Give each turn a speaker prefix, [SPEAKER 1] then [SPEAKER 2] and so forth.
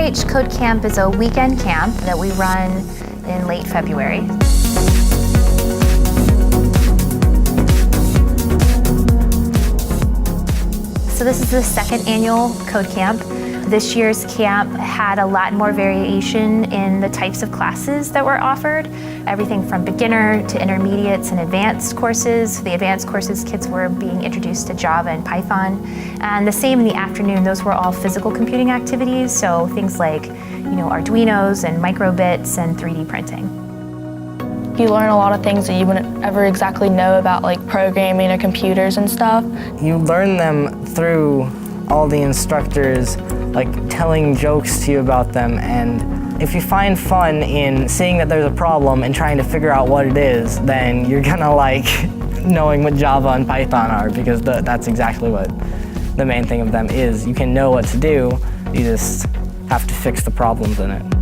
[SPEAKER 1] RH Code Camp is a weekend camp that we run in late February. So this is the second annual Code Camp. This year's camp had a lot more variation in the types of classes that were offered. Everything from beginner to intermediates and advanced courses. For the advanced courses, kids were being introduced to Java and Python. And the same in the afternoon, those were all physical computing activities. So things like, Arduinos and microbits and 3D printing.
[SPEAKER 2] You learn a lot of things that you wouldn't ever exactly know about, like programming or computers and stuff.
[SPEAKER 3] You learn them through all the instructors telling jokes to you about them, and if you find fun in seeing that there's a problem and trying to figure out what it is, then you're gonna like knowing what Java and Python are, because that's exactly what the main thing of them is. You can know what to do, you just have to fix the problems in it.